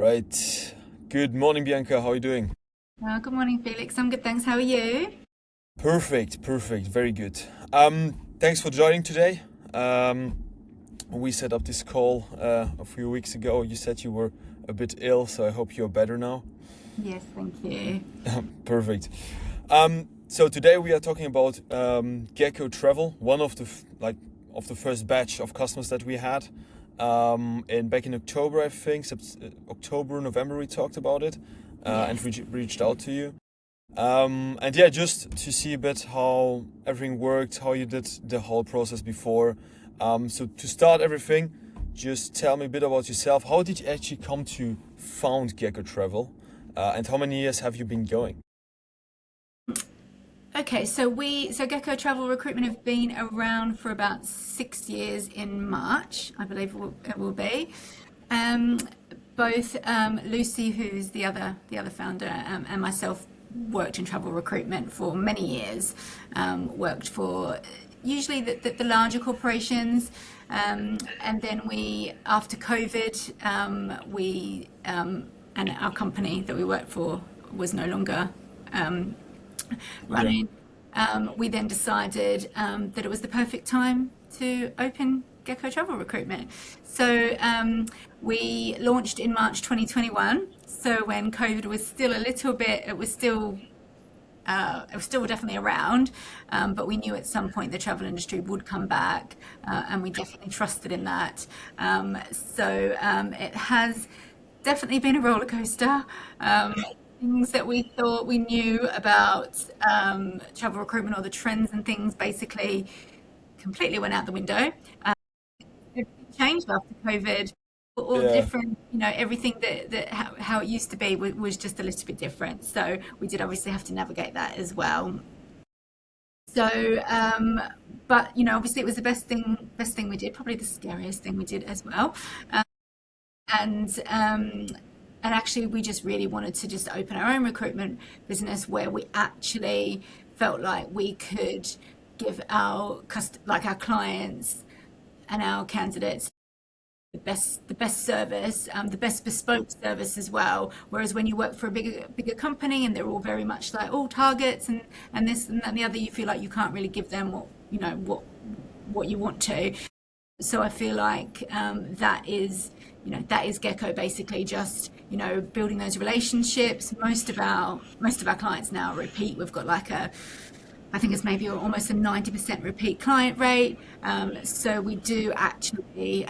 right. Good morning, Bianca. How are you doing? Good morning, Felix. I'm good, thanks. How are you? Perfect, perfect. Very good. Thanks for joining today. We set up this call a few weeks ago. You said you were a bit ill, so I hope you're better now. Yes, thank you. Perfect. So today we are talking about Gecko Travel, one of of the first batch of customers that we had. Back in October, I think, October, November, we talked about it, and Yes. we reached out to you. And yeah, just to see a bit how everything worked, how you did the whole process before. So to start everything, just tell me a bit about yourself. How did you actually come to found Gecko Travel, and how many years have you been going? Okay, so Gecko Travel Recruitment have been around for about 6 years in March, I believe it will be. Um, Both Lucy, who's the other founder, and myself worked in travel recruitment for many years. Worked for usually the larger corporations, and then we, after COVID, and our company that we worked for was no longer um, Okay. running. We then decided that it was the perfect time to open Gecko Travel Recruitment. So we launched in March 2021. So when COVID was still a little bit, it was still definitely around, but we knew at some point the travel industry would come back, and we definitely trusted in that. It has definitely been a roller coaster. Things that we thought we knew about travel recruitment or the trends and things basically completely went out the window. Everything changed after COVID. All the Yeah. different, everything that how it used to be was just a little bit different. So we did obviously have to navigate that as well. So, but obviously it was the best thing we did, probably the scariest thing we did as well. And and actually we just really wanted to just open our own recruitment business where we actually felt like we could give our clients and our candidates the best service, the best bespoke service as well. Whereas when you work for a bigger company and they're all very much like all targets and this and that and the other, you feel like you can't really give them what you want to. So I feel like that is Gecko, basically just building those relationships. Most of our clients now repeat. We've got like I think it's maybe almost a 90% repeat client rate. So we do actually,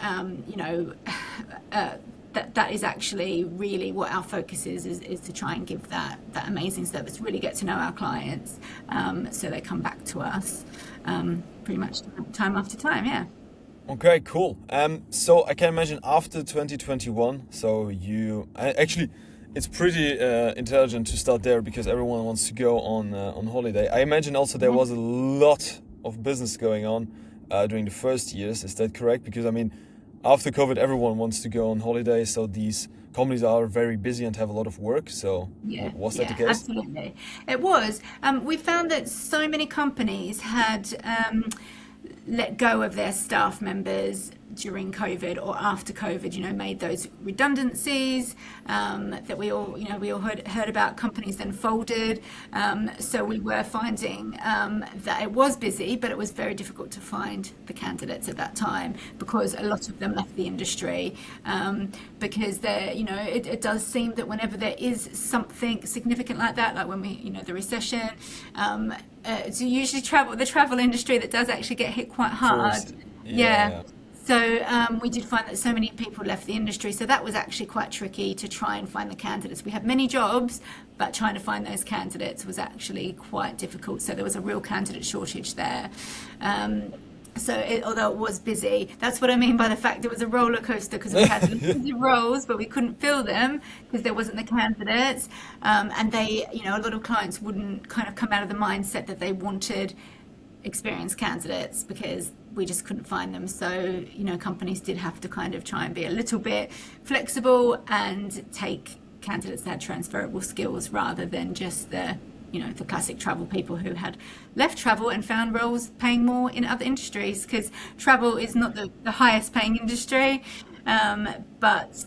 that is actually really what our focus is to try and give that amazing service, really get to know our clients, so they come back to us pretty much time after time. Yeah. Okay, cool. So I can imagine after 2021, so actually, it's pretty intelligent to start there because everyone wants to go on holiday. I imagine also there was a lot of business going on during the first years. Is that correct? Because I mean, after COVID, everyone wants to go on holiday, so these companies are very busy and have a lot of work. So Yeah, was that the yeah, case? absolutely. It was. We found that so many companies had let go of their staff members during COVID or after COVID, made those redundancies, that we all heard about. Companies then folded. So we were finding that it was busy, but it was very difficult to find the candidates at that time because a lot of them left the industry. Because it does seem that whenever there is something significant like that, like when the recession, it's usually the travel industry that does actually get hit quite hard. First, Yeah. yeah. So we did find that so many people left the industry. So that was actually quite tricky to try and find the candidates. We had many jobs, but trying to find those candidates was actually quite difficult. So there was a real candidate shortage there. Although it was busy, that's what I mean by the fact it was a roller coaster because we had Yeah. loads of roles, but we couldn't fill them because there wasn't the candidates. And a lot of clients wouldn't kind of come out of the mindset that they wanted experienced candidates because we just couldn't find them. So, companies did have to kind of try and be a little bit flexible and take candidates that had transferable skills rather than just the classic travel people who had left travel and found roles paying more in other industries because travel is not the highest paying industry. But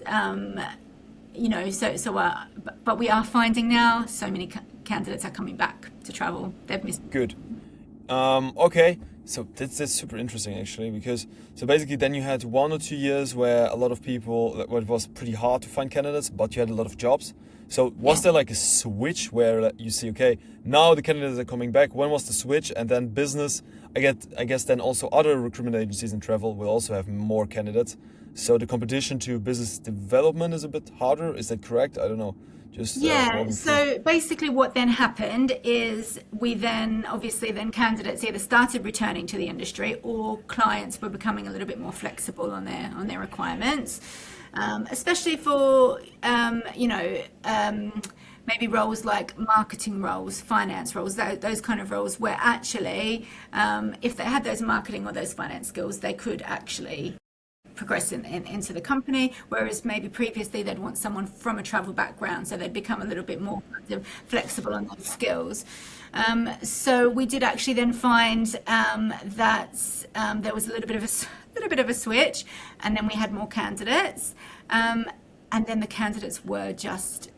but we are finding now so many candidates are coming back to travel. They've missed. Good. Okay, so that's super interesting actually, because so basically then you had 1 or 2 years where a lot of people, where it was pretty hard to find candidates, but you had a lot of jobs. So was there like a switch where you see, okay, now the candidates are coming back? When was the switch? And then business, I guess then also other recruitment agencies in travel will also have more candidates. So the competition to business development is a bit harder. Is that correct? I don't know. Just Yeah, walk me through. so basically what then happened is we then obviously then candidates either started returning to the industry or clients were becoming a little bit more flexible on their requirements, especially for maybe roles like marketing roles, finance roles, those kind of roles where actually if they had those marketing or those finance skills, they could actually progress into the company, whereas maybe previously they'd want someone from a travel background, so they'd become a little bit more kind of flexible on those skills. So we did actually then find that there was a little bit of a switch, and then we had more candidates, and then the candidates were just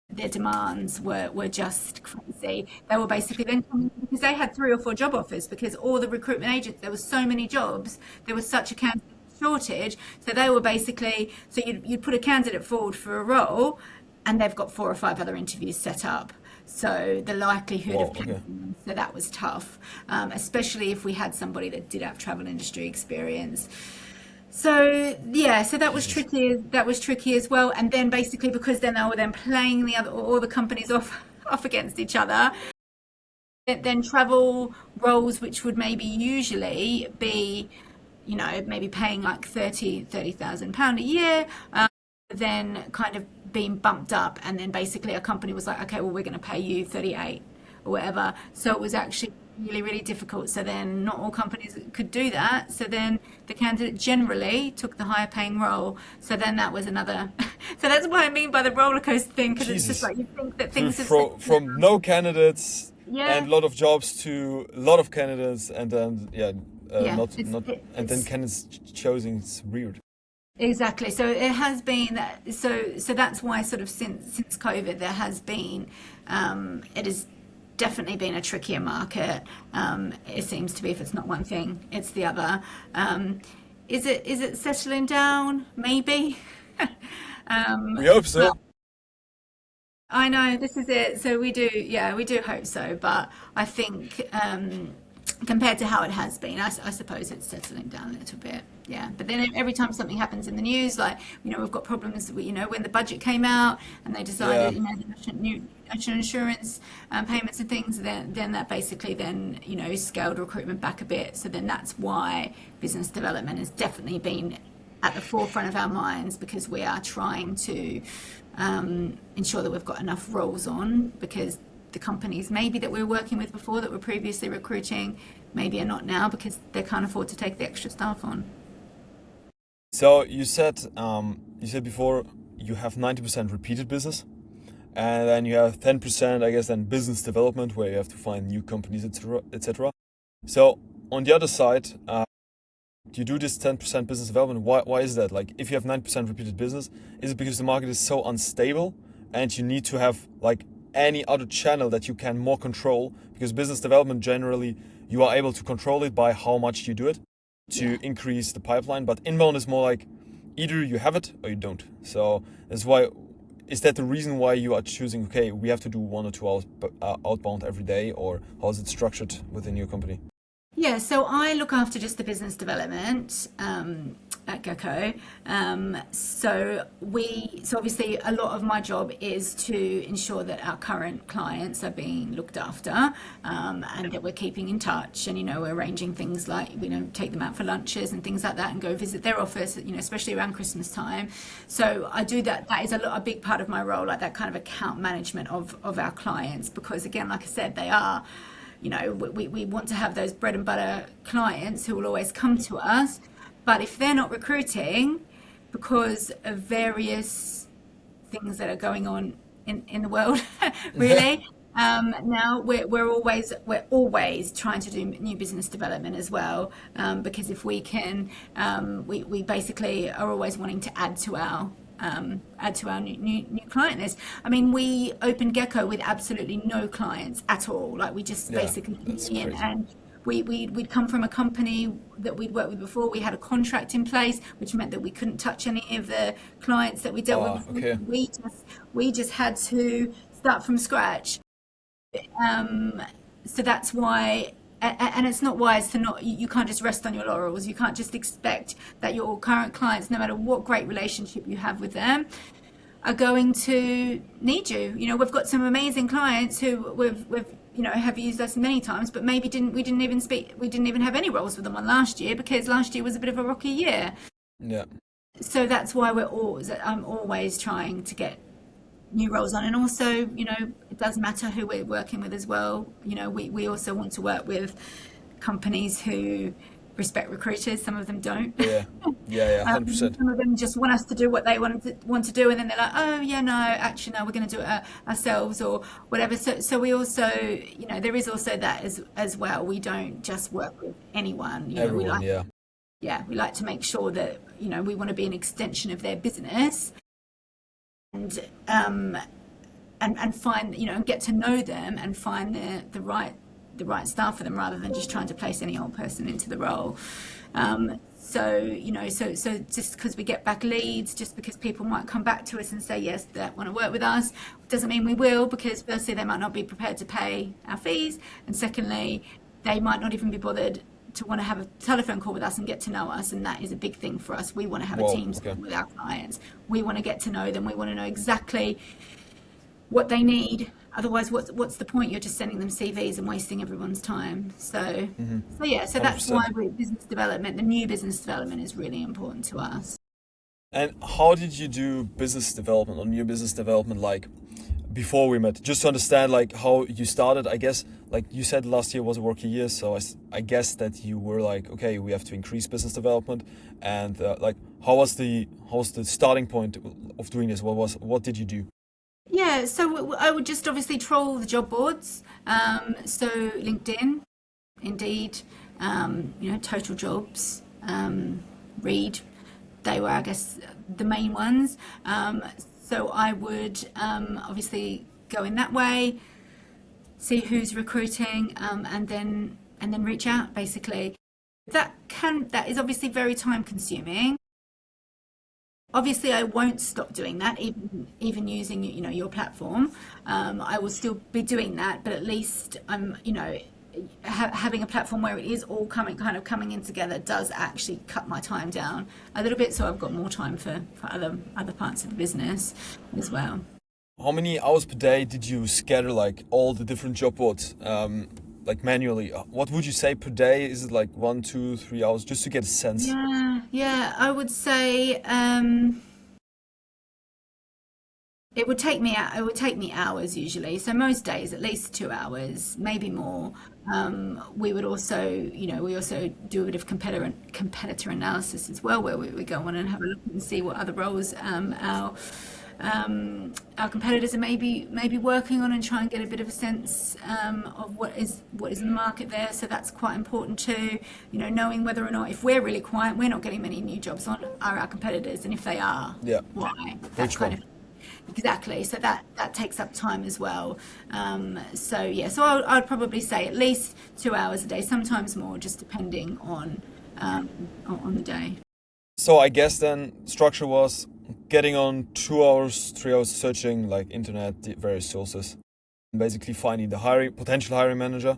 their demands were just crazy. They were basically then coming because they had 3 or 4 job offers, because all the recruitment agents, there were so many jobs, there was such a candidate shortage. So they were basically, so you'd put a candidate forward for a role and they've got 4 or 5 other interviews set up. So the likelihood Whoa, of okay. cancelling them, so that was tough, especially if we had somebody that did have travel industry experience. So yeah, so that was Jesus. tricky. That was tricky as well. And then basically because then they were then playing the other all the companies off against each other. Then travel roles, which would maybe usually be, maybe paying like 30,000 pound a year, then kind of being bumped up, and then basically a company was like, okay, well, we're going to pay you 38 or whatever. So it was actually really, really difficult. So then not all companies could do that. So then the candidate generally took the higher paying role. So then that was another. So that's what I mean by the roller coaster thing, because it's just Jesus. like you think that So things have from no candidates yeah. and a lot of jobs to a lot of candidates, and then Yeah, not and then candidates choosing. It's weird. exactly. So it has been that. So that's why sort of since COVID there has been it has definitely been a trickier market. It seems to be, if it's not one thing, it's the other. Is it settling down? Maybe. We hope so. But I know this is it. So we do hope so. But I think compared to how it has been, I suppose it's settling down a little bit. Yeah. But then every time something happens in the news, like, we've got problems, when the budget came out and they Yeah. decided, the new national insurance payments and things, then that basically then, scaled recruitment back a bit. So then that's why business development has definitely been at the forefront of our minds, because we are trying to ensure that we've got enough roles on, because the companies maybe that we were working with before that were previously recruiting maybe are not now, because they can't afford to take the extra staff on. So you said before you have 90% repeated business, and then you have 10%, I guess, then business development, where you have to find new companies, etc., etc. So on the other side, you do this 10% business development. Why is that? Like, if you have 9% repeated business, is it because the market is so unstable and you need to have like any other channel that you can more control? Because business development, generally you are able to control it by how much you do it to Yeah. increase the pipeline. But inbound is more like either you have it or you don't. So that's why. Is that the reason why you are choosing, okay, we have to do 1 or 2 hours outbound every day, or how is it structured within your company? Yeah, so I look after just the business development at Gecko. So obviously a lot of my job is to ensure that our current clients are being looked after, and that we're keeping in touch, and we're arranging things like take them out for lunches and things like that, and go visit their office, especially around Christmas time. So I do that. That is a big part of my role, like that kind of account management of our clients, because again, like I said, they are. We want to have those bread and butter clients who will always come to us. But if they're not recruiting because of various things that are going on in the world, really, now we're always trying to do new business development as well, because if we can, we basically are always wanting to add to our add to our new client list. I mean, we opened Gecko with absolutely no clients at all. Like we just Yeah, basically that's came in, crazy. and we'd come from a company that we'd worked with before. We had a contract in place, which meant that we couldn't touch any of the clients that we dealt with Ah, before. okay. We just had to start from scratch. So that's why, and it's not wise to not, you can't just rest on your laurels. You can't just expect that your current clients, no matter what great relationship you have with them, are going to need you. You know, we've got some amazing clients who we've have used us many times, but maybe we didn't even have any roles with them on last year because last year was a bit of a rocky year. Yeah. So that's why I'm always trying to get new roles on. And also, it does matter who we're working with as well. We also want to work with companies who respect recruiters. Some of them don't. Yeah. Yeah, yeah, 100%. Some of them just want us to do what they want to do, and then they're like, oh yeah, no, actually no, we're going to do it ourselves or whatever. So we also, there is also that as well. We don't just work with anyone. Everyone, yeah. We like to make sure that we want to be an extension of their business, and and find and get to know them and find the right staff for them rather than just trying to place any old person into the role. So just because we get back leads, just because people might come back to us and say yes, they want to work with us, doesn't mean we will, because firstly they might not be prepared to pay our fees, and secondly they might not even be bothered to want to have a telephone call with us and get to know us, and that is a big thing for us. We want to have a team with our clients. We want to get to know them. We want to know exactly what they need. Otherwise, what's the point? You're just sending them CVs and wasting everyone's time. So that's why business development, the new business development, is really important to us. And how did you do business development or new business development like before we met? Just to understand like how you started. I guess like you said last year was a rocky year, so I guess that you were like, okay, we have to increase business development. And like how was the starting point of doing this? What did you do? Yeah, so I would just obviously troll the job boards. So LinkedIn, Indeed, Total Jobs, Read. They were, I guess, the main ones. So I would obviously go in that way, see who's recruiting, and then reach out. Basically, that is obviously very time consuming. Obviously, I won't stop doing that, even using your platform. I will still be doing that, but at least I'm having a platform where it is all coming in together does actually cut my time down a little bit, so I've got more time for other parts of the business as well. How many hours per day did you scatter like all the different job boards? Like manually, what would you say per day? Is it like 1, 2, 3 hours, just to get a sense? Yeah, I would say it would take me hours usually. So most days, at least 2 hours, maybe more. We would also, we also do a bit of competitor analysis as well, where we go on and have a look and see what other roles our competitors are maybe working on, and try and get a bit of a sense of what is in the market there. So that's quite important too. Knowing whether or not, if we're really quiet, we're not getting many new jobs on, are our competitors, and if they are, why? Which one? Exactly. So that takes up time as well. So I'd probably say at least 2 hours a day, sometimes more, just depending on the day. So I guess then structure was getting on 2 hours, 3 hours searching like internet, various sources, and basically finding the potential hiring manager,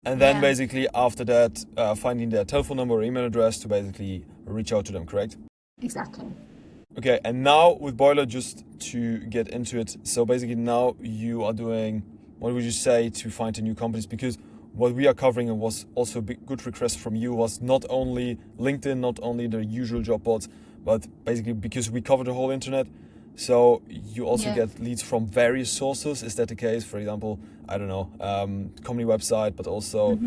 and then basically after that finding their telephone number or email address to basically reach out to them, correct? Exactly. Okay, and now with Boilr, just to get into it, so basically now you are doing, what would you say to find the new companies? Because what we are covering, and was also a good request from you, was not only LinkedIn, not only the usual job boards, but basically because we cover the whole internet, so you also get leads from various sources. Is that the case? For example, I don't know, company website, but also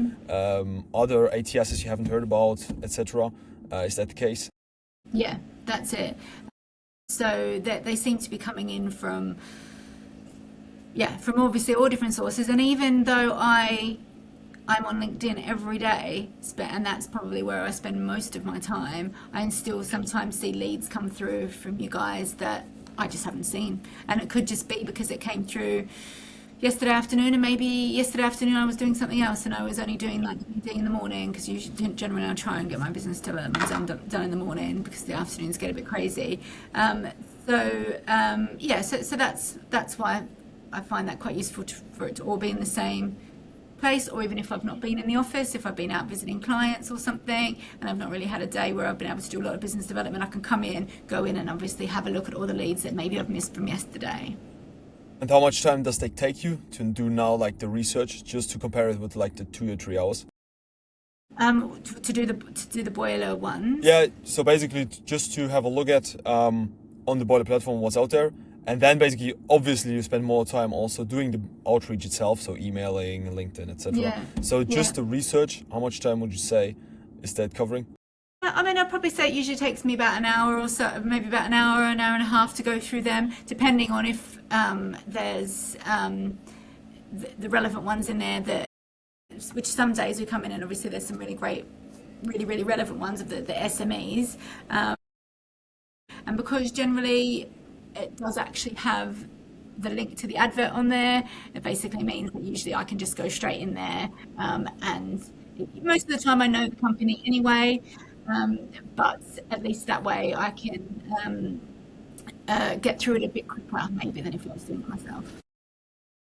other ATSs you haven't heard about, etc. Is that the case? Yeah, that's it. So that they seem to be coming in from obviously all different sources. And even though I I'm on LinkedIn every day, and that's probably where I spend most of my time. I still sometimes see leads come through from you guys that I just haven't seen. And it could just be because it came through yesterday afternoon, and maybe yesterday afternoon I was doing something else and I was only doing like meeting in the morning, because usually generally I try and get my business development done in the morning because the afternoons get a bit crazy. So that's why I find that quite useful for it to all be in the same place, or even if I've not been in the office, if I've been out visiting clients or something and I've not really had a day where I've been able to do a lot of business development, I can go in and obviously have a look at all the leads that maybe I've missed from yesterday. And how much time does it take you to do now, like the research, just to compare it with like the 2 or 3 hours? To do the Boilr ones. Yeah, so basically just to have a look at on the Boilr platform what's out there. And then basically, obviously, you spend more time also doing the outreach itself, so emailing, LinkedIn, etc. Yeah. So just the research, how much time would you say is that covering? I mean, I'd probably say it usually takes me about an hour or so, maybe about an hour and a half to go through them, depending on if there's the relevant ones in there, which some days we come in and obviously there's some really great, really relevant ones of the SMEs. And because generally it does actually have the link to the advert on there, it basically means that usually I can just go straight in there, and most of the time I know the company anyway, but at least that way I can get through it a bit quicker maybe than if I was doing it myself.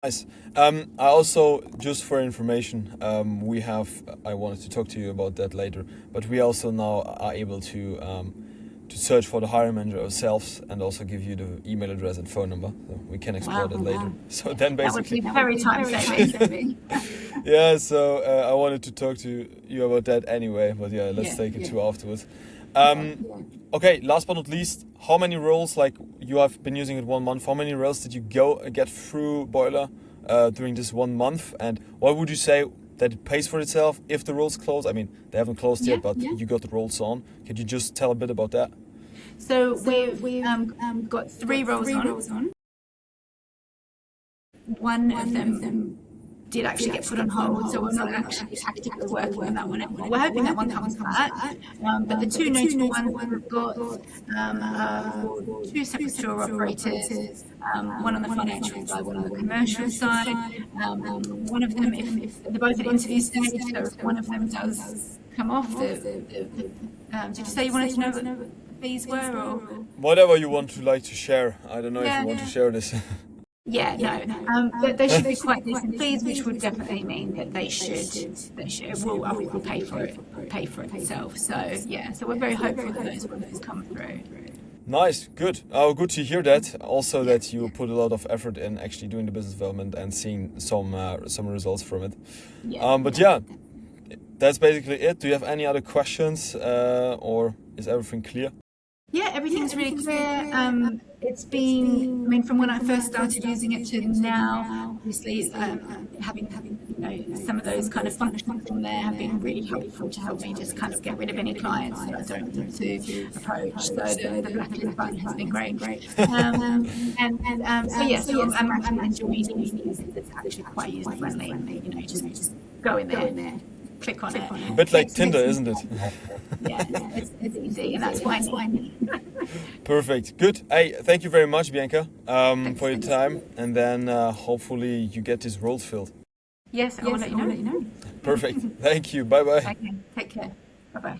Nice. I also, just for information, I wanted to talk to you about that later, but we also now are able to search for the hiring manager ourselves and also give you the email address and phone number. So we can explore that later. Wow. So then basically... That would be very time-saving. Yeah, so I wanted to talk to you about that anyway, but yeah, let's take it to afterwards. Okay, last but not least, how many roles, like you have been using it 1 month, how many roles did you get through Boilr during this 1 month? And what would you say that it pays for itself if the roles close? I mean, they haven't closed yet, but you got the roles on. Could you just tell a bit about that? So we've got 3 roles on. One of them did actually get put on hold, so we're not actually actively working on that one anymore. We're hoping that one comes back, but the 2 notable ones we've got are 2 separate tour operators, one on the financial side, one on the commercial side. One of them, if they're both at interview stage, so if one of them does come off, did you say you wanted to know what the fees were? Or? Whatever you want to like to share. I don't know if you want to share this. Yeah, no. But they should be quite decent fees, which would definitely mean that they will obviously pay for it itself. So yeah, so we're very hopeful that those will come through. Nice, good. Oh, good to hear that. Also, that you put a lot of effort in actually doing the business development and seeing some results from it. But yeah, that's basically it. Do you have any other questions, or is everything clear? Yeah, everything's really clear. It's been, I mean, from when I first started using it to now, obviously having some of those kind of functions on there have been really helpful to help me just kind of get rid of any clients that I don't want to approach. So the blacklist button has been great. So I'm actually enjoying using it. It's actually quite user friendly. Just go in there. Click on it. A bit like Tinder, isn't it? Yeah, it's easy, and that's why I need. Perfect. Good. Hey, thank you very much, Bianca, for your time, and then hopefully you get these roles filled. Yes, I will let you know. Perfect. Thank you. Bye bye. Okay. Take care. Bye bye.